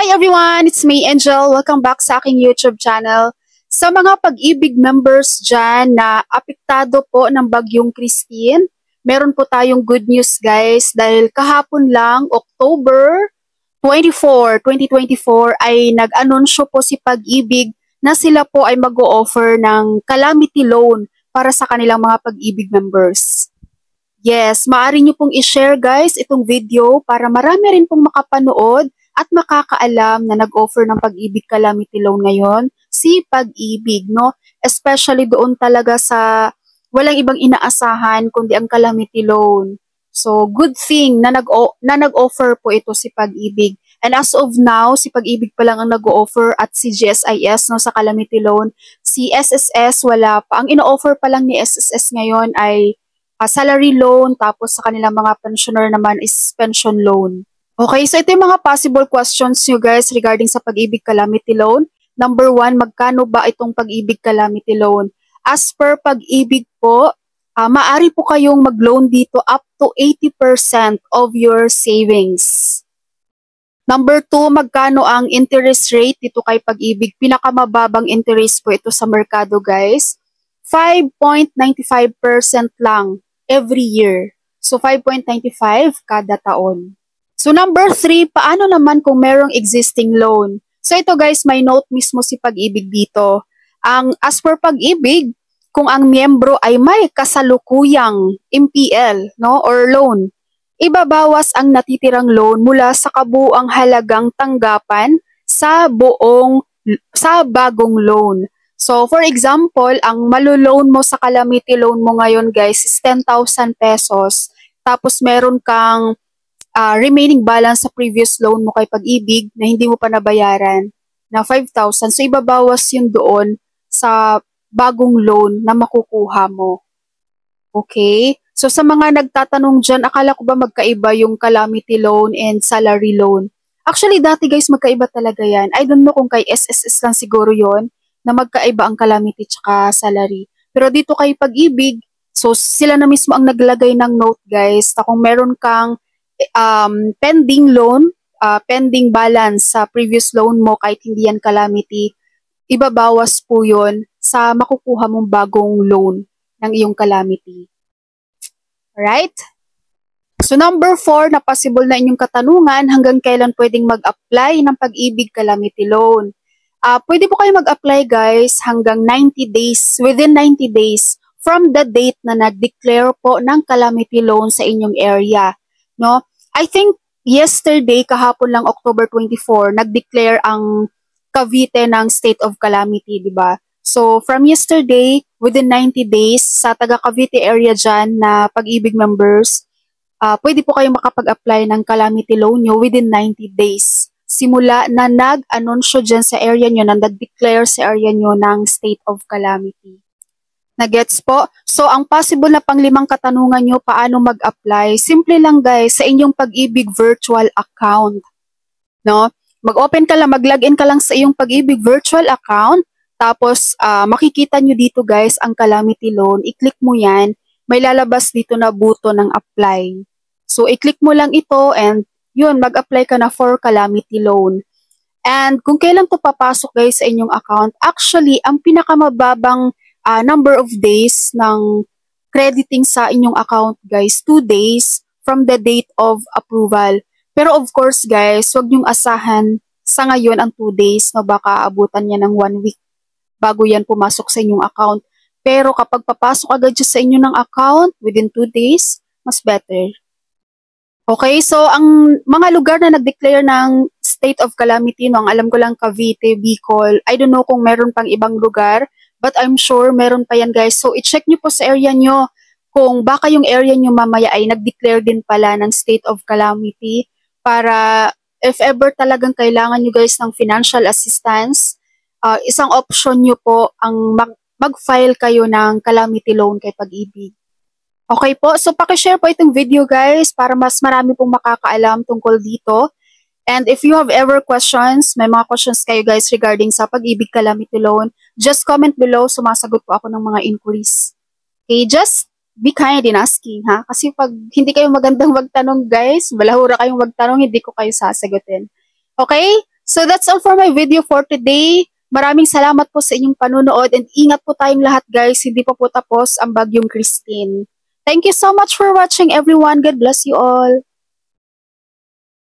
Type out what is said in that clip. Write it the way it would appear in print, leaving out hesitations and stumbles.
Hi everyone! It's me, Angel. Welcome back sa aking YouTube channel. Sa mga pag-ibig members dyan na apektado po ng bagyong Christine, meron po tayong good news guys dahil kahapon lang, October 24, 2024 ay nag-anunsyo po si Pag-ibig na sila po ay mag-o-offer ng calamity loan para sa kanilang mga Pag-ibig members. Yes, maaari nyo pong i-share guys itong video para marami rin pong makapanood at makakaalam na nag-offer ng Pag-ibig calamity loan ngayon si Pag-ibig, no? Especially doon talaga sa walang ibang inaasahan kundi ang calamity loan. So, good thing na nag-offer po ito si Pag-ibig. And as of now, si Pag-ibig pa lang ang nag-offer at si GSIS no, sa calamity loan. Si SSS wala pa. Ang ino-offer pa lang ni SSS ngayon ay salary loan, tapos sa kanilang mga pensioner naman is pension loan. Okay, so ito yung mga possible questions nyo guys regarding sa Pag-ibig calamity loan. Number 1, magkano ba itong Pag-ibig calamity loan? As per Pag-ibig po, maaari po kayong mag-loan dito up to 80% of your savings. Number 2, magkano ang interest rate dito kay Pag-ibig? Pinakamababang interest po ito sa merkado guys. 5.95% lang every year. So 5.95 kada taon. So number 3, paano naman kung merong existing loan? So ito guys, may note mismo si Pag-ibig dito. As per Pag-ibig, kung ang miyembro ay may kasalukuyang MPL no, or loan, ibabawas ang natitirang loan mula sa kabuuang halagang tanggapan sa bagong loan. So for example, ang maluloan mo sa calamity loan mo ngayon guys is 10,000 pesos. Tapos meron kang remaining balance sa previous loan mo kay Pag-ibig na hindi mo pa nabayaran na 5,000. So, ibabawas yun doon sa bagong loan na makukuha mo. Okay? So, sa mga nagtatanong dyan, akala ko ba magkaiba yung calamity loan and salary loan? Actually, dati guys, magkaiba talaga yan. I don't know kung kay SSS lang siguro yon na magkaiba ang calamity tsaka salary. Pero dito kay Pag-ibig, so sila na mismo ang naglagay ng note guys na kung meron kang pending loan, pending balance sa previous loan mo kahit hindi yan calamity, ibabawas po yun sa makukuha mong bagong loan ng iyong calamity. Alright? So number 4, na possible na inyong katanungan, hanggang kailan pwedeng mag-apply ng Pag-ibig calamity loan? Pwede po kayo mag-apply guys hanggang 90 days, within 90 days from the date na nag-declare po ng calamity loan sa inyong area. No? I think yesterday, kahapon lang October 24, nag-declare ang Cavite ng state of calamity, di ba? So from yesterday, within 90 days, sa taga Cavite area dyan na Pag-ibig members, pwede po kayo makapag-apply ng calamity loan nyo within 90 days. Simula na nag-anunsyo dyan sa area nyo, na nag-declare sa area nyo ng state of calamity. Na-gets po? So, ang possible na pang-5 katanungan nyo, paano mag-apply? Simple lang guys, sa inyong Pag-ibig virtual account. No? Mag-open ka lang, mag-login ka lang sa iyong Pag-ibig virtual account. Tapos, makikita nyo dito guys, ang calamity loan. I-click mo yan. May lalabas dito na button ng apply. So, i-click mo lang ito and yun, mag-apply ka na for calamity loan. And kung kailan to papasok guys sa inyong account, actually, ang pinakamababang number of days ng crediting sa inyong account guys, 2 days from the date of approval. Pero of course guys, huwag niyong asahan sa ngayon ang 2 days, no, baka abutan niya ng 1 week bago yan pumasok sa inyong account. Pero kapag papasok agad siya sa inyo ng account within 2 days, mas better. Okay, so ang mga lugar na nag-declare ng state of calamity, no, ang alam ko lang Cavite, Bicol, I don't know kung meron pang ibang lugar, but I'm sure meron pa yan guys. So, i-check nyo po sa area nyo kung baka yung area nyo mamaya ay nag-declare din pala ng state of calamity para if ever talagang kailangan nyo guys ng financial assistance, isang option nyo po ang mag-file kayo ng calamity loan kay Pag-ibig. Okay po, so pakishare po itong video guys para mas marami pong makakaalam tungkol dito. And if you have ever questions, may mga questions kayo guys regarding sa Pag-ibig calamity loan, just comment below, sumasagot po ako ng mga inquiries. Okay, just be kind in asking ha. Kasi pag hindi kayo magandang magtanong guys, balahura kayong magtanong, hindi ko kayo sasagutin. Okay? So that's all for my video for today. Maraming salamat po sa inyong panunood and ingat po tayong lahat guys, hindi pa po tapos ang bagyong Christine. Thank you so much for watching everyone. God bless you all.